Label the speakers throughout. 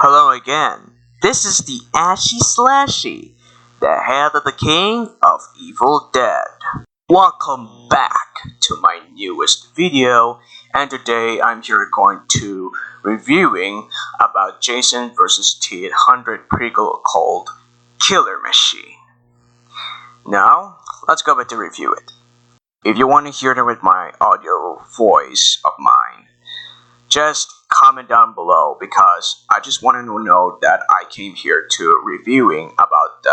Speaker 1: Hello again. This is the Ashy Slashy, the head of the king of Evil Dead. Welcome back to my newest video, and today I'm here going to reviewing about Jason vs. T-800 prequel called Killer Machine. Now, let's go back to review it. If you want to hear it with my audio voice of mine, just comment down below because I just want to know that I came here to reviewing about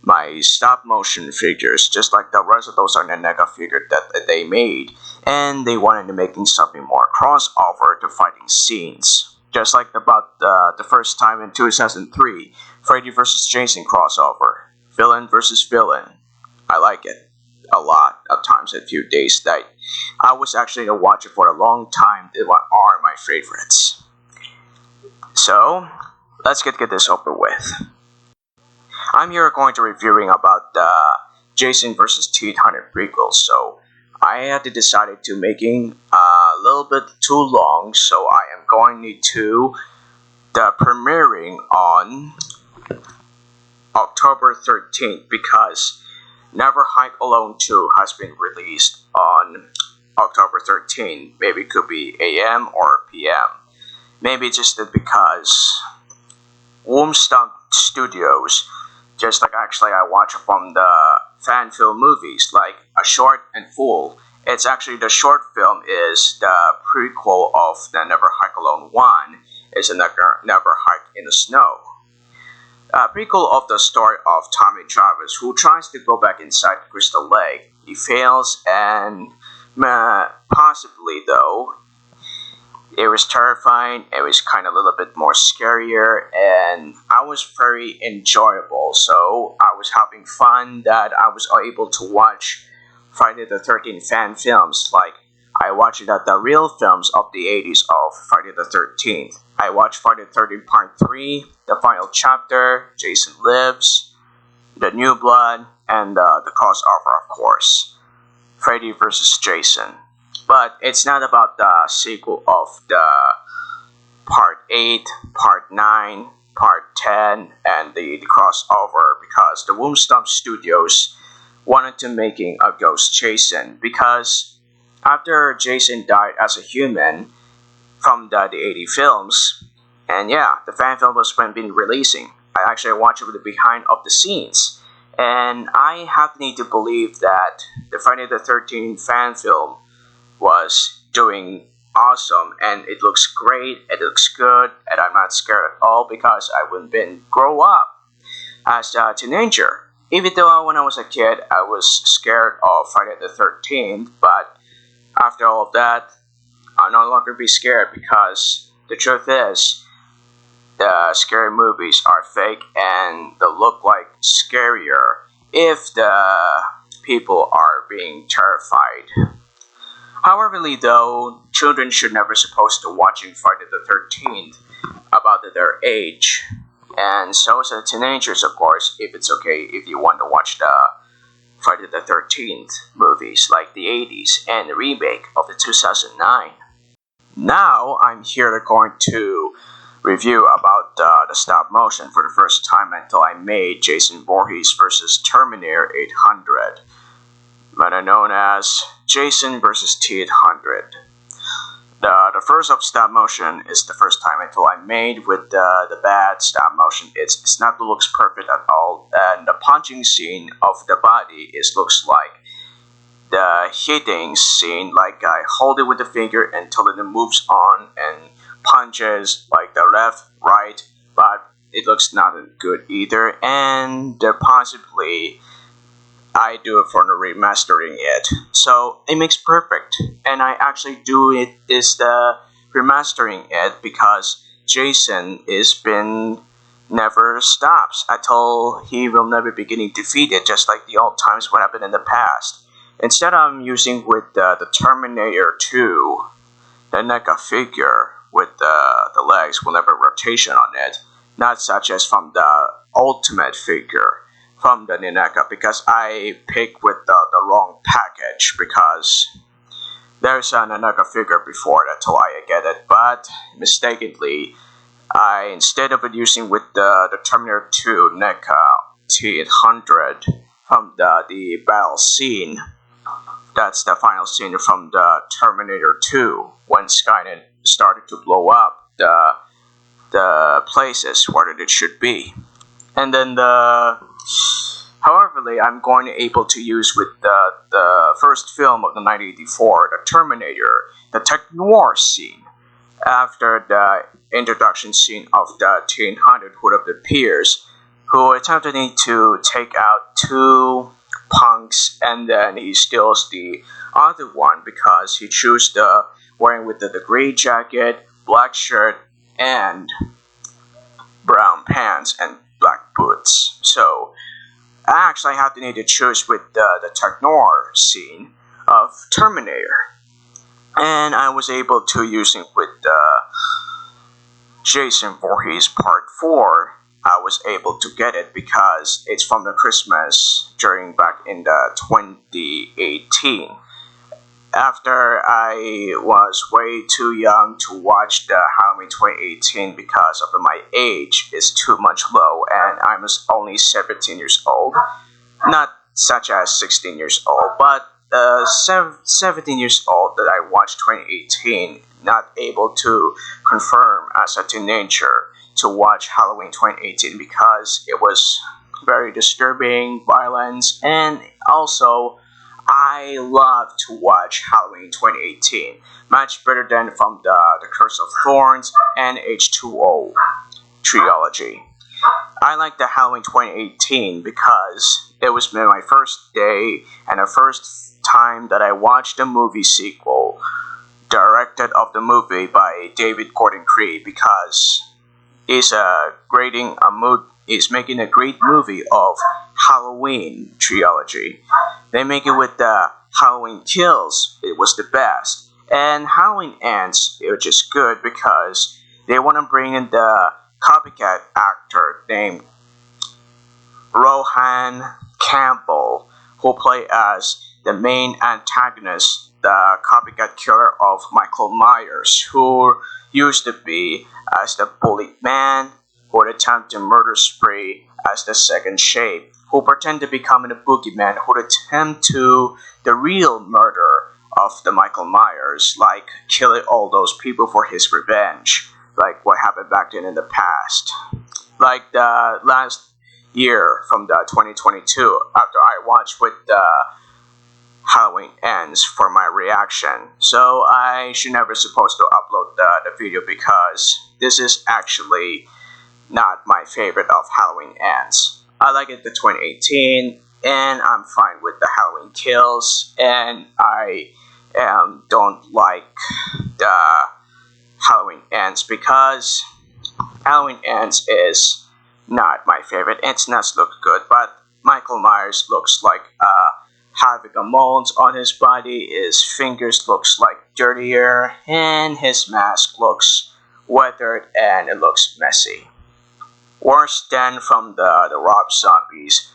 Speaker 1: my stop motion figures, just like the rest of those are the NECA figure that they made, and they wanted to making something more crossover to fighting scenes, just like about the first time in 2003 Freddy vs. Jason crossover, villain versus villain. I like it a lot of times, a few days that I was actually to watch it for a long time. They are my favorites. So let's get this over with. I'm here going to reviewing about the Jason vs. T-800 prequel. So I had to decided to making a little bit too long. So I am going to the premiering on October 13th because Never Hike Alone 2 has been released on October 13th. Maybe it could be AM or PM. Maybe just because Whomp Stop Studios, just like actually I watch from the fan film movies, like a short and full. It's actually the short film is the prequel of the Never Hike Alone 1. It's a Never Hike in the Snow. Prequel of the story of Tommy Travis, who tries to go back inside Crystal Lake. He fails, and possibly though, it was terrifying. It was kind of a little bit more scarier, and I was very enjoyable. So I was having fun that I was able to watch Friday the 13th fan films. Like I watched the real films of the 80s of Friday the 13th. I watched Friday the 13th Part 3, the final chapter, Jason Lives, the New Blood, and the crossover, of course, Freddy vs. Jason. But it's not about the sequel of the Part 8, Part 9, Part 10, and the crossover because the Whomp Stop Studios wanted to making a ghost Jason because after Jason died as a human from the 80 films, and yeah, the fan film was been releasing. I actually watched it with the behind of the scenes, and I happen to believe that the Friday the 13th fan film was doing awesome, and it looks great, it looks good, and I'm not scared at all because I wouldn't been grow up as a teenager. Even though when I was a kid, I was scared of Friday the 13th, but after all of that, I'll no longer be scared because the truth is, the scary movies are fake and they look like scarier if the people are being terrified. However, though, children should never supposed to watching Friday the 13th about their age, and so as the teenagers, of course, if it's okay if you want to watch the Friday the 13th movies like the 80s and the remake of the 2009. Now I'm here going to review about the stop motion for the first time until I made Jason Voorhees vs. Terminator 800, better known as Jason vs. T-800. The first of stop motion is the first time until I made with the bad stop motion. It's not looks perfect at all, and the punching scene of the body looks like the hitting scene, like I hold it with the finger until it moves on and punches like the left, right, but it looks not good either, and possibly I do it for the remastering it, so it makes perfect, and I actually do it is the remastering it because Jason is been never stops until he will never be getting defeated, just like the old times what happened in the past. Instead, I'm using with the Terminator 2, the NECA figure with the legs will never rotation on it, not such as from the Ultimate figure from the NECA because I picked with the wrong package because there's an NECA figure before that till I get it, but mistakenly Instead of using with the Terminator 2 NECA T-800 from the battle scene, that's the final scene from the Terminator 2 when Skynet started to blow up the places where it should be. And then however, I'm going to able to use with the first film of the 1984, the Terminator, the tech noir scene. After the introduction scene of the T-800 who appears, who attempted to take out two punks, and then he steals the other one because he chose the wearing with the gray jacket, black shirt, and brown pants and black boots. So I actually had to need to choose with the tech noir scene of Terminator, and I was able to use it with Jason Voorhees Part 4. I was able to get it because it's from the Christmas during back in the 2018. After I was way too young to watch the Halloween 2018 because of my age is too much low, and I was only 17 years old, not such as 16 years old, but 17 years old that I watched 2018, not able to confirm as a teenager to watch Halloween 2018 because it was very disturbing, violence, and also I love to watch Halloween 2018 much better than from the Curse of Thorns and H2O trilogy. I like the Halloween 2018 because it was my first day and the first time that I watched the movie sequel directed of the movie by David Gordon Green, because he's making a great movie of Halloween trilogy. They make it with the Halloween Kills, it was the best, and Halloween Ends, which is good because they want to bring in the copycat actor named Rohan Campbell, who play as the main antagonist, the copycat killer of Michael Myers, who used to be as the bullied man, who would attempt to murder spree as the second shape, who pretend to become a boogeyman, who would attempt to the real murder of the Michael Myers, like killing all those people for his revenge, like what happened back then in the past. Like the last year from the 2022, after I watched with the Halloween Ends for my reaction. So I should never supposed to upload the video because this is actually not my favorite of Halloween Ends. I like it the 2018, and I'm fine with the Halloween Kills, and I don't like the Halloween Ends because Halloween Ends is not my favorite. It's not look good, but Michael Myers looks like having a mold on his body, his fingers looks like dirtier, and his mask looks weathered and it looks messy. Worse than from the Rob Zombies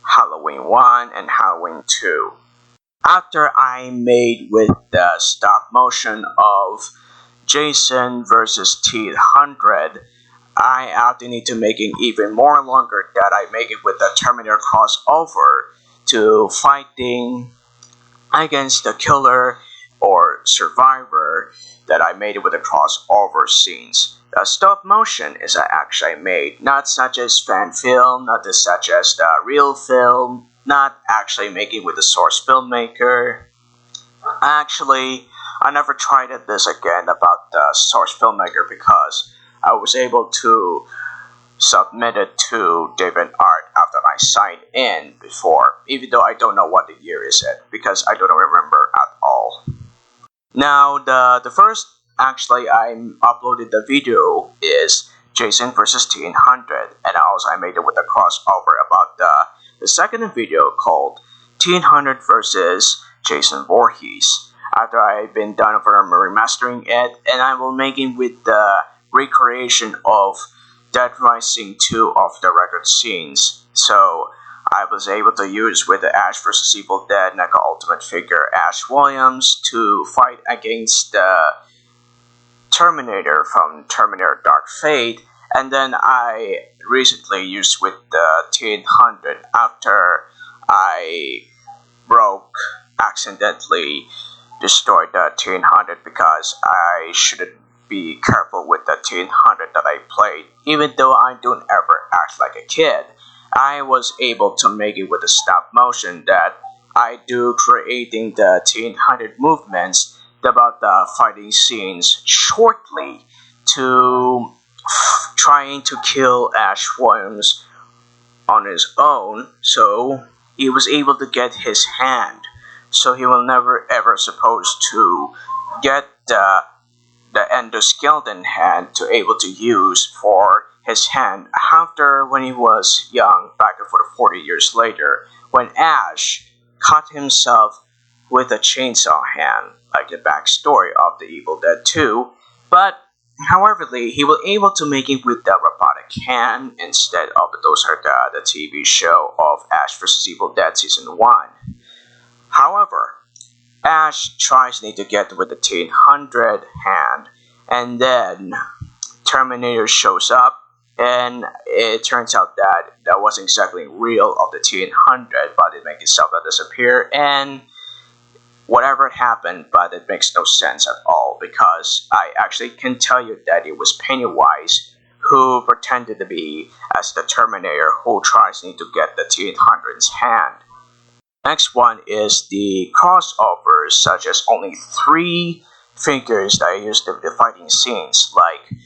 Speaker 1: Halloween 1 and Halloween 2. After I made with the stop motion of Jason vs. T-800, I actually need to make it even more longer that I make it with the Terminator crossover to fighting against the killer or survivor that I made it with the crossover scenes. The stop motion is actually made, not such as fan film, not such as the real film, not actually making with the source filmmaker. Actually, I never tried this again about the source filmmaker because I was able to submit it to David Art after I signed in before, even though I don't know what the year is it because I don't remember at all. Now the first actually I uploaded the video is Jason vs. T-800, and also I made it with a crossover about the second video called T-800 vs. Jason Voorhees. After I've been done for remastering it, and I will make it with the recreation of Dead Rising 2 of the record scenes. So I was able to use with the Ash vs. Evil Dead NECA Ultimate figure Ash Williams to fight against the Terminator from Terminator Dark Fate, and then I recently used with the T-800 after I broke accidentally destroyed the T-800 because I shouldn't be careful with the T-800 that I played. Even though I don't ever act like a kid, I was able to make it with a stop motion that I do creating the T-800 movements about the fighting scenes shortly to trying to kill Ash Williams on his own, so he was able to get his hand. So he will never ever supposed to get the endoskeleton hand to able to use for his hand after when he was young, back for the 40 years later, when Ash cut himself with a chainsaw hand, like the backstory of the Evil Dead 2, but however, he was able to make it with the robotic hand instead of those are the TV show of Ash vs. Evil Dead Season 1. However, Ash tries to get with the T-800 hand, and then Terminator shows up, and it turns out that that wasn't exactly real of the T-800, but it makes itself disappear, and whatever happened, but it makes no sense at all because I actually can tell you that it was Pennywise who pretended to be as the Terminator who tries to get the T-800's hand. Next one is the crossovers, such as only 3 figures that I used in the fighting scenes. Like,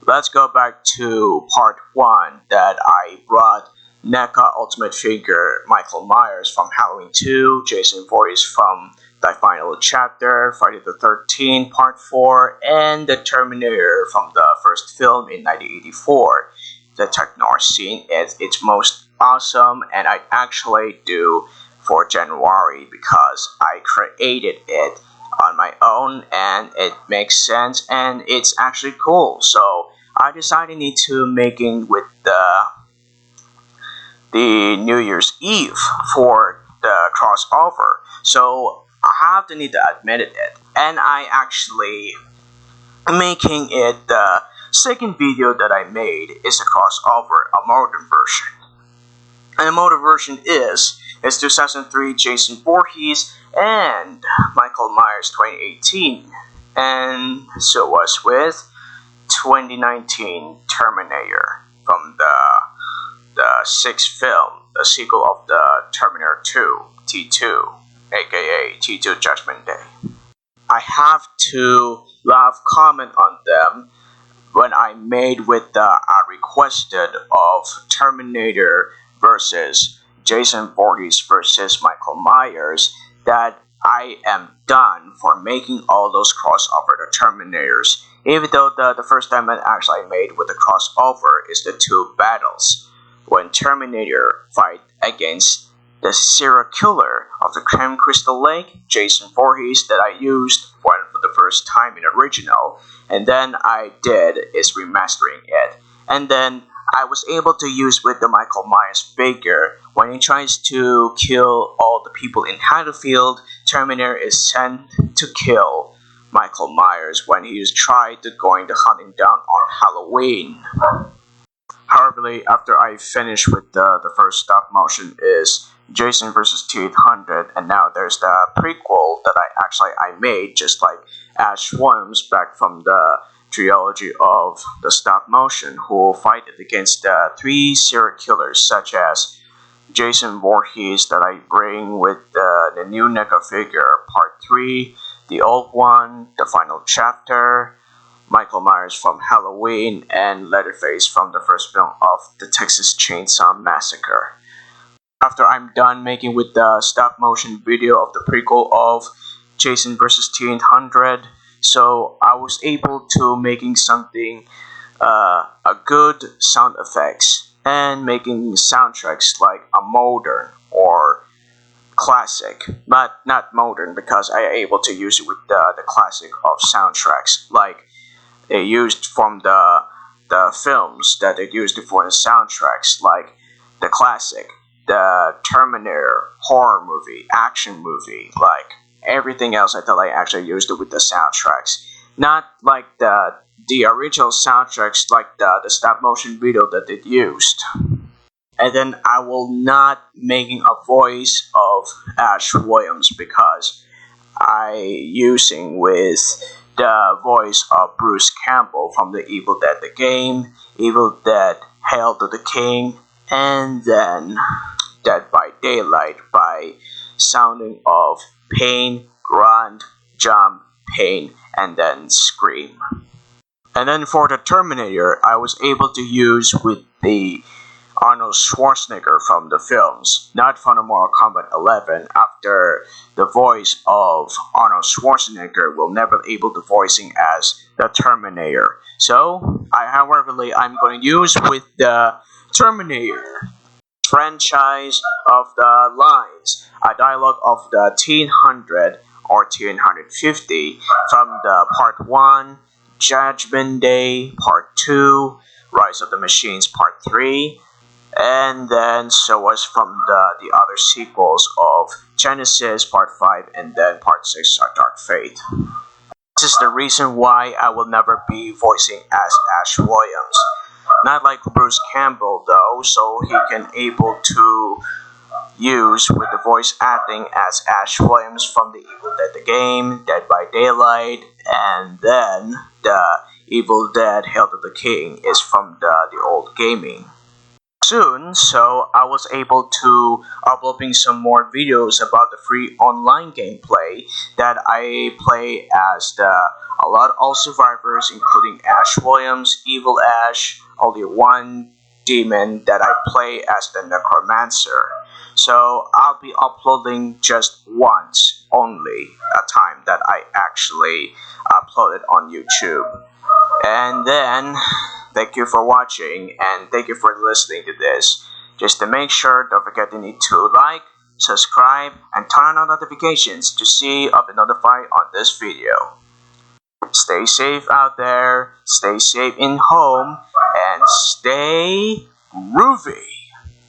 Speaker 1: let's go back to part 1 that I brought NECA Ultimate Figure Michael Myers from Halloween 2, Jason Voorhees from the final chapter, Friday the 13th, part 4, and the Terminator from the first film in 1984. The Technor scene is its most awesome, and I actually do for January because I created it on my own, and it makes sense, and it's actually cool. So I decided need to making with the New Year's Eve for the crossover. So I have to need to admit it, and I actually making it the second video that I made is a crossover, a modern version. And the modern version is 2003 Jason Voorhees and Michael Myers 2018, and so was with 2019 Terminator from the 6th film, the sequel of the Terminator 2, T2, aka T2 Judgment Day. I have to comment on them when I made with the requested of Terminator versus Jason Voorhees versus Michael Myers that I am done for making all those crossover the Terminators, even though the first time I actually made with the crossover is the 2 battles when Terminator fight against the serial killer of the Creme Crystal Lake, Jason Voorhees, that I used for the first time in original, and then I did is remastering it, and then I was able to use with the Michael Myers figure when he tries to kill all the people in Haddonfield. Terminator is sent to kill Michael Myers when he is tried to going to hunt him down on Halloween. However, after I finish with the first stop motion is Jason vs. T-800, and now there's the prequel that I made, just like Ash Williams back from the trilogy of the stop motion, who will fight against the 3 serial killers such as Jason Voorhees that I bring with the new NECA figure part 3, the old one, the final chapter, Michael Myers from Halloween, and Leatherface from the first film of the Texas Chainsaw Massacre. After I'm done making with the stop motion video of the prequel of Jason vs. T-800, so I was able to making something a good sound effects and making soundtracks like a modern or classic, but not modern because I am able to use it with the classic of soundtracks like they used from the films that they used for the soundtracks, like the classic, the Terminator horror movie, action movie, like everything else I thought I actually used it with the soundtracks, not like the original soundtracks, like the stop motion video that it used. And then I will not making a voice of Ash Williams because I using with the voice of Bruce Campbell from the Evil Dead the game, Evil Dead Hail to the King, and then Dead by Daylight by sounding of pain, grunt, jump, pain, and then scream. And then for the Terminator, I was able to use with the Arnold Schwarzenegger from the films, not from the Mortal Kombat 11, after the voice of Arnold Schwarzenegger will never be able to voicing as the Terminator. So, I'm going to use with the Terminator franchise of the lines, a dialogue of the T-800 or T-850 from the Part 1, Judgment Day, Part 2, Rise of the Machines, Part 3, and then so was from the other sequels of Genesis Part 5 and then Part 6 Dark Fate. This is the reason why I will never be voicing as Ash Williams. Not like Bruce Campbell though, so he can able to use with the voice acting as Ash Williams from the Evil Dead the game, Dead by Daylight, and then the Evil Dead Hail to the King is from the old gaming. Soon, so I was able to uploading some more videos about the free online gameplay that I play as a lot of survivors, including Ash Williams, Evil Ash, only one demon that I play as the Necromancer. So I'll be uploading just once only a time that I actually upload it on YouTube. And then thank you for watching and thank you for listening to this. Just to make sure, don't forget you need to like, subscribe, and turn on notifications to see or be notified on this video. Stay safe out there, stay safe in home, and stay groovy.